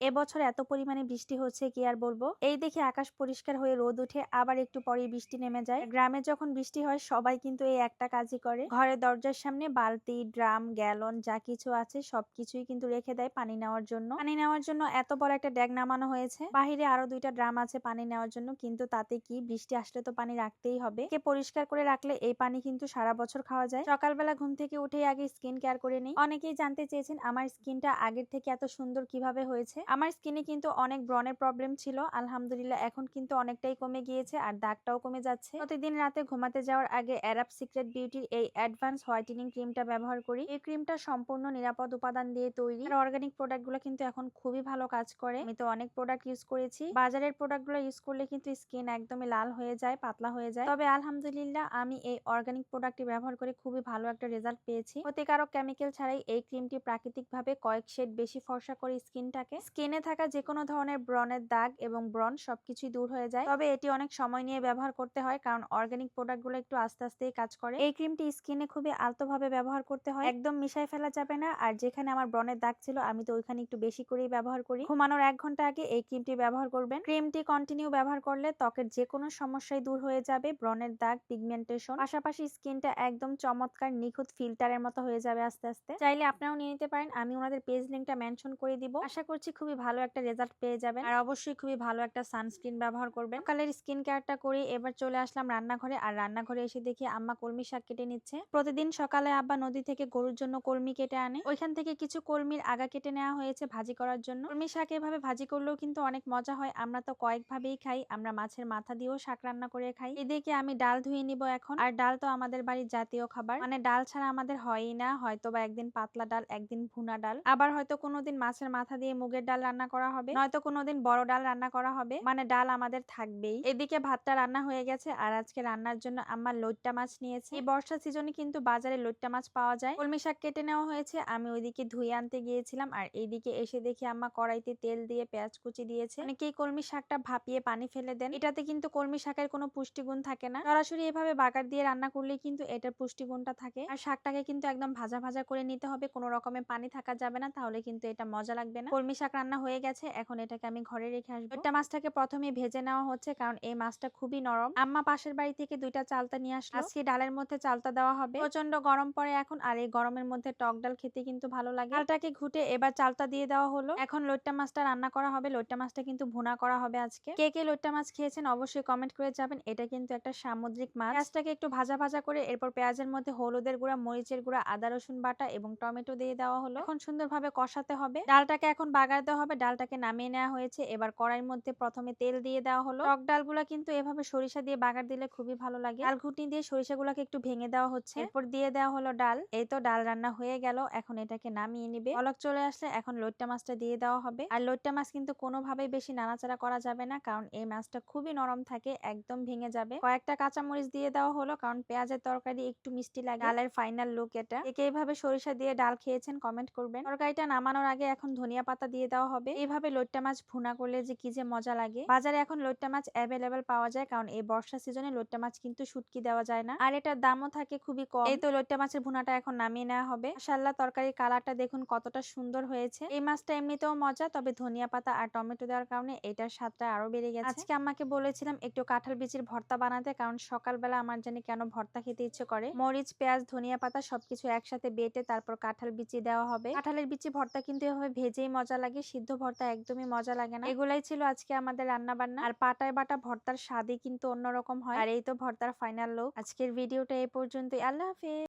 এবছর এত পরিমাণে বৃষ্টি হচ্ছে কি আর বলবো। এই দেখে আকাশ পরিষ্কার হয়ে রোদ উঠে আবার একটু পরেই বৃষ্টি নেমে যায়। গ্রামে যখন বৃষ্টি হয় সবাই কিন্তু এই একটা কাজই করে, ঘরের দরজার সামনে বালতি, ড্রাম, গ্যালন যা কিছু আছে সবকিছুই কিন্তু রেখে দেয় পানি নেওয়ার জন্য। পানি নেওয়ার জন্য এত বড় একটা ড্যাগ নামানো হয়েছে। বাহিরে আরো 2টা ড্রাম আছে পানি নেওয়ার জন্য, কিন্তু তাতে কি, বৃষ্টি আসলে তো পানি রাখতেই হবে। কে পরিষ্কার করে রাখলে এই পানি কিন্তু সারা বছর খাওয়া যায়। সকালবেলা ঘুম থেকে উঠেই আগে স্কিন কেয়ার করে নিই। অনেকেই জানতে চেয়েছেন আমার স্কিনটা আগের থেকে এত সুন্দর কিভাবে হয়েছে। আমার স্কিনে কিন্তু অনেক ব্রণের প্রবলেম ছিল, আলহামদুলিল্লাহ এখন কিন্তু অনেকটাই কমে গিয়েছে আর দাগটাও কমে যাচ্ছে। প্রতিদিন রাতে ঘুমাতে যাওয়ার আগে অ্যারাব সিক্রেট বিউটির এই অ্যাডভান্স হোয়াইটেনিং ক্রিমটা ব্যবহার করি। এই ক্রিমটা সম্পূর্ণ নিরাপদ উপাদান দিয়ে তৈরি আর অর্গানিক প্রোডাক্টগুলো কিন্তু এখন খুবই ভালো কাজ করে। আমি তো অনেক প্রোডাক্ট ইউজ করেছি, বাজারের প্রোডাক্টগুলো ইউজ করলে কিন্তু স্কিন একদমই লাল হয়ে যায়, পাতলা হয়ে যায়। তবে আলহামদুলিল্লাহ আমি এই অর্গানিক প্রোডাক্টটি ব্যবহার করে খুবই ভালো একটা রেজাল্ট পেয়েছি। ক্ষতিকারক কেমিক্যাল ছাড়াই এই ক্রিমটি প্রাকৃতিকভাবে কয়েক শেড বেশি ফর্সা করে স্কিনটাকে। স্কিনে থাকা যে কোনো ধরনের ব্রণের দাগ এবং ব্রণ সবকিছুই দূর হয়ে যায়। তবে এটি অনেক সময় নিয়ে ব্যবহার করতে হয়, কারণ অর্গানিক প্রোডাক্টগুলো একটু আস্তে আস্তেই কাজ করে। এই ক্রিমটি স্কিনে খুবই আলতোভাবে ব্যবহার করতে হয়, একদম মিশাই ফেলা যাবে না। আর যেখানে আমার ব্রণের দাগ ছিল আমি তো ওইখানে একটু বেশি করেই ব্যবহার করি। ঘুমানোর 1 ঘন্টা আগে এই ক্রিমটি ব্যবহার করবেন। ক্রিমটি কন্টিনিউ ব্যবহার করলে ত্বকের যে কোনো সমস্যাই দূর হয়ে যাবে, ব্রণের দাগ, পিগমেন্টেশন, পাশাপাশি স্কিনটা একদম চমৎকার নিখুঁত ফিল্টারের মতো হয়ে যাবে আস্তে আস্তে। চাইলে আপনারাও নিয়ে নিতে পারেন, আমি ওনাদের পেজ লিংকটা মেনশন করে দিব। আশা করছি খুবই ভালো একটা রেজাল্ট পেয়ে যাবেন। আর অবশ্যই খুবই ভালো একটা সানস্ক্রিন ব্যবহার করবেন। সকালের স্কিন কেয়ারটা করি, এবার চলে আসলাম রান্নাঘরে। আর রান্নাঘরে এসে দেখি আম্মা কলমি শাক কেটে নিচ্ছে। প্রতিদিন সকালে আব্বা নদী থেকে গরুর জন্য কলমি কেটে আনে, ওইখান থেকে কিছু কলমির আগা কেটে নেওয়া হয়েছে ভাজি করার জন্য। কলমি শাক এভাবে ভাজি করলেও কিন্তু অনেক মজা হয়। আমরা তো কয়েকভাবেই খাই, আমরা মাছের মাথা দিয়েও শাক রান্না করে খাই। এদিকে আমি ডাল ধুয়ে নিব এখন। আর ডাল তো আমাদের বাড়ির জাতীয় খাবার, মানে ডাল ছাড়া আমাদের হয়ই না। হয়তো বা একদিন পাতলা ডাল, একদিন ভুনা ডাল, আবার হয়তো কোনোদিন মাছের মাথা দিয়ে মুগের ডাল রান্না করা হবে, নয়তো কোনোদিন বড় ডাল রান্না করা হবে, মানে ডাল আমাদের থাকবেই। এদিকে ভাতটা রান্না হয়ে গেছে আর আজকে রান্নার জন্য আম্মা লইট্টা মাছ নিয়েছে। এই বর্ষা সিজনে কিন্তু বাজারে লইট্টা মাছ পাওয়া যায়। কলমি শাক কেটে নেওয়া হয়েছে, আমি ওইদিকে ধুয়ে আনতে গিয়েছিলাম। আর এইদিকে এসে দেখি আম্মা কড়াইতে তেল দিয়ে পেঁয়াজ কুচি দিয়েছে। অনেকেই কলমি শাকটা ভাপিয়ে পানি ফেলে দেন, এটাতে কিন্তু কলমি শাকের কোনো পুষ্টিগুণ থাকে না। সরাসরি এভাবে বাগার দিয়ে রান্না করলে কিন্তু এটার পুষ্টিগুণটা থাকে। আর শাকটাকে কিন্তু একদম ভাজা ভাজা করে নিতে হবে, কোনো রকমের পানি থাকা যাবে না, তাহলে কিন্তু এটা মজা লাগবে না। কলমি শাক রান্না হয়ে গেছে, এখন এটাকে আমি ঘরে রেখে আসবো। একটা মাছটাকে প্রথমে ভেজে নেওয়া হচ্ছে, কারণ এই মাছটা খুবই নরম। আম্মা পাশের বাড়ি থেকে 2টা চালতা নিয়ে আসলো, আজকে ডালের মধ্যে চালতা দেওয়া হবে। প্রচন্ড গরম পড়ে এখন, আর এই গরমের মধ্যে টক ডাল খেতে কিন্তু ভালো লাগে। ডালটাকে ঘুটে এবার চালতা দিয়ে দেওয়া হলো। এখন লইট্টা মাছটা রান্না করা হবে। লইট্টা মাছটা কিন্তু ভুনা করা হবে আজকে। কে কে লইট্টা মাছ খেয়েছেন অবশ্যই কমেন্ট করে যাবেন। এটা কিন্তু একটা সামুদ্রিক মাছ। পেঁয়াজটাকে একটু ভাজা ভাজা করে এরপর পেঁয়াজের মধ্যে হলুদের গুঁড়া, মরিচের গুঁড়া, আদা রসুন বাটা এবং টমেটো দিয়ে দেওয়া হলো। এখন সুন্দরভাবে কষাতে হবে। ডালটাকে এখন বাগার দেওয়া হবে। ডালটাকে নামিয়ে নেওয়া হয়েছে, এবার কড়াইয়ের মধ্যে প্রথমে তেল দিয়ে দেওয়া হলো। টক ডালগুলা কিন্তু এভাবে সরিষা দিয়ে বাগার দিলে খুবই ভালো লাগে। ডাল ঘুটনি দিয়ে সরিষাগুলাকে একটু ভেঙে দেওয়া হচ্ছে, এরপর দিয়ে দেওয়া হলো ডাল। এই তো ডাল রান্না হয়ে গেল, এখন এটাকে নামিয়ে নিবে। অলক চলে আসলে এখন লইট্টা মাছটা দিয়ে দেওয়া হবে। আর লইট্টা মাছ কিন্তু কোনোভাবেই বেশি নাড়াচাড়া করা যাবে না, কারণ এই মাছটা খুবই নরম থাকে, একদম ভেঙে যাবে। কয়েকটা কাঁচামরিচ দিয়ে দেওয়া হলো, কারণ পেঁয়াজের তরকারি একটু মিষ্টি লাগে। ডালের ফাইনাল লুক এটা। কে এইভাবে সরিষা দিয়ে ডাল খেয়েছেন কমেন্ট করবেন। তরকারিটা নামানোর আগে এখন ধনিয়া পাতা দিয়ে দেওয়া হবে। এইভাবে লইট্টা মাছ ভুনা করলে যে কি যে মজা লাগে। বাজারে এখন লইট্টা মাছ অ্যাভেলেবেল পাওয়া যায়, কারণ এই বর্ষা সিজনে লইট্টা মাছ কিন্তু শুটকি দেওয়া যায় না, আর এটার দামও থাকে খুবই কম। এই তো লইট্টা মাছের ভুনাটা এখন নামিয়ে নেওয়া হবে। মাশাআল্লাহ, তরকারির কালারটা দেখুন কতটা সুন্দর হয়েছে। এই মাছটা এমনিতেও মজা, তবে ধনিয়া পাতা আর টমেটো দেওয়ার কারণে এটার স্বাদটা আরো বেড়ে গেছে। আজকে আম্মাকে বলেছিলাম একটু কাঁঠাল বিচির ভর্তা বানাতে, কারণ সকালবেলা আমার জানি কেন ভর্তা খেতে ইচ্ছে করে। মরিচ, পেঁয়াজ, ধনিয়া পাতা সবকিছু একসাথে বেটে তারপর কাঁঠাল বিচি দেওয়া হবে। কাঁঠালের বিচি ভর্তা কিন্তু এভাবে ভেজেই মজা লাগে, সিদ্ধ ভর্তা একদমই মজা লাগে না। এগুলাই ছিল আজকে আমাদের রান্না বান্না। আর পাটায় বাটা ভর্তার স্বাদই কিন্তু অন্যরকম হয়। আর এই তো ভর্তার ফাইনাল লুক। আজকের ভিডিওটা এই পর্যন্তই। আল্লাহ হাফেজ।